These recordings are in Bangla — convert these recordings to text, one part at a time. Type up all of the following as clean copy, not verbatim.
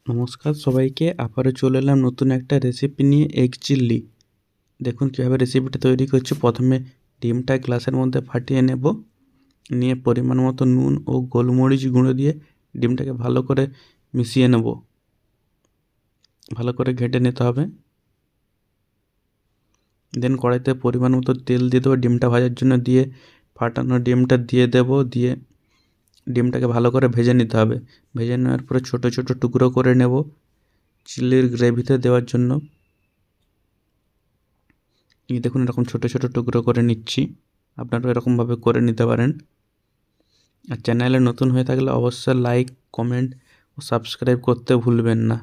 নমস্কার সবাইকে, আবারও চলে এলাম নতুন একটা রেসিপি নিয়ে, এগ চিল্লি। দেখুন কীভাবে রেসিপিটা তৈরি করছি। প্রথমে ডিমটা গ্লাসের মধ্যে ফাটিয়ে নেব, নিয়ে পরিমাণ মতো নুন ও গোলমরিচ গুঁড়ো দিয়ে ডিমটাকে ভালো করে মিশিয়ে নেব, ভালো করে ঘেঁটে নিতে হবে। দেন কড়াইতে পরিমাণ মতো তেল দিয়ে দেবো, ডিমটা ভাজার জন্য দিয়ে ফাটানো ডিমটা দিয়ে দেব, দিয়ে ডিমটাকে ভালো করে ভেজে নিতে হবে। ভেজে নেওয়ার পরে ছোট ছোট টুকরো করে নেব চিল্লির গ্রেভিতে দেওয়ার জন্য। এই দেখুন এরকম ছোট ছোট টুকরো করে নিচ্ছি, আপনারা এরকমভাবে করে নিতে পারেন। আর চ্যানেলে নতুন হয়ে থাকলে অবশ্যই লাইক, কমেন্ট ও সাবস্ক্রাইব করতে ভুলবেন না।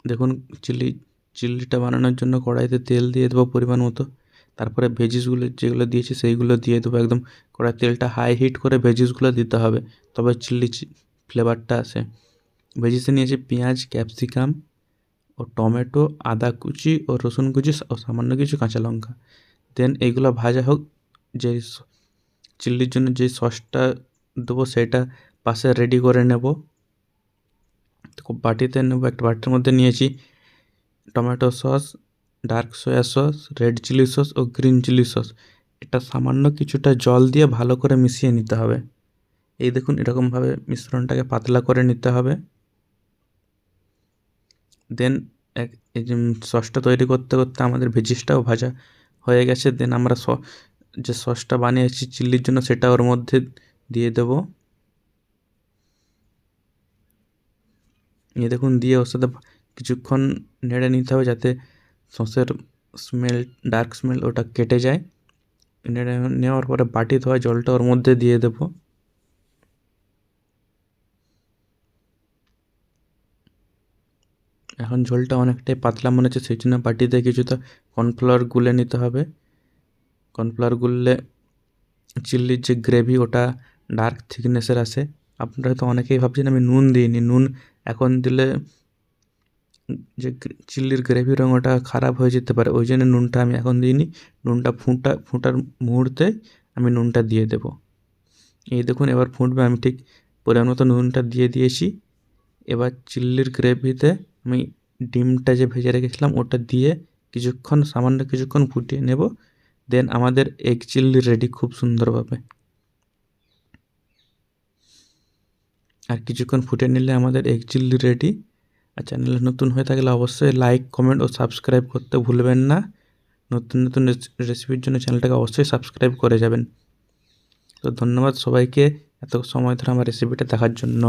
দেখুন চিল্লিটা বানানোর জন্য কড়াইতে তেল দিয়ে দেবো পরিমাণ মতো, তারপরে ভেজিসগুলো যেগুলো দিয়েছি সেইগুলো দিয়ে দেবো। একদম কড়াই তেলটা হাই হিট করে ভেজিসগুলো দিতে হবে, তবে চিল্লি ফ্লেভারটা আসে। ভেজিসে নিয়েছি পেঁয়াজ, ক্যাপসিকাম ও টমেটো, আদা কুচি ও রসুন কুচি ও সামান্য কিছু কাঁচা লঙ্কা। দেন এইগুলো ভাজা হোক। যে চিল্লির জন্য যে সসটা দেবো সেটা পাশে রেডি করে নেব। তো বাটিতে নেব, একটা বাটির মধ্যে নিয়েছি tomato sauce, dark soya sauce, red chilli sauce ও গ্রিন চিলি সস। এটা সামান্য কিছুটা জল দিয়ে ভালো করে মিশিয়ে নিতে হবে। এই দেখুন এরকমভাবে মিশ্রণটাকে পাতলা করে নিতে হবে। দেন এই যে সসটা তৈরি করতে করতে আমাদের ভেজিসটাও ভাজা হয়ে গেছে। দেন আমরা যে সসটা বানিয়েছি চিল্লির জন্য সেটা ওর মধ্যে দিয়ে দেব। এই দেখুন দিয়ে ওর সাথে কিছুক্ষণ নেড়ে নিতে হবে, যাতে সসের স্মেল, ডার্ক স্মেল ওটা কেটে যায়। নেড়ে নেওয়ার পরে বাটি ধোয়া জলটা ওর মধ্যে দিয়ে দেব। এখন ঝোলটা অনেকটাই পাতলা মনে হচ্ছে, সেই জন্য বাটিতে কিছুটা কর্নফ্লাওয়ার গুলে নিতে হবে। কর্নফ্লাওয়ার গুললে চিল্লির যে গ্রেভি ওটা ডার্ক থিকনেসের আসে। আপনারা হয়তো অনেকেই ভাবছেন আমি নুন দিইনি, নুন এখন দিলে যে চিল্লির গ্রেভির রঙ ওটা খারাপ হয়ে যেতে পারে, ওই জন্য নুনটা আমি এখন দিইনি। নুনটা ফুটার মুহূর্তে আমি নুনটা দিয়ে দেব। এই দেখুন এবার ফুটবে, আমি ঠিক পরিমাণ মতো নুনটা দিয়ে দিয়েছি। এবার চিল্লির গ্রেভিতে আমি ডিমটা যে ভেজে রেখেছিলাম ওটা দিয়ে সামান্য কিছুক্ষণ ফুটিয়ে নেব। দেন আমাদের এগ চিল্লি রেডি খুব সুন্দরভাবে। আর কিছুক্ষণ ফুটিয়ে নিলে আমাদের এগ চিল্লি রেডি। আর চ্যানেলে নতুন হয়ে থাকলে অবশ্যই লাইক, কমেন্ট ও সাবস্ক্রাইব করতে ভুলবেন না। নতুন নতুন রেসিপির জন্য চ্যানেলটাকে অবশ্যই সাবস্ক্রাইব করে যাবেন। তো ধন্যবাদ সবাইকে এত সময় ধরে আমার রেসিপিটা দেখার জন্য।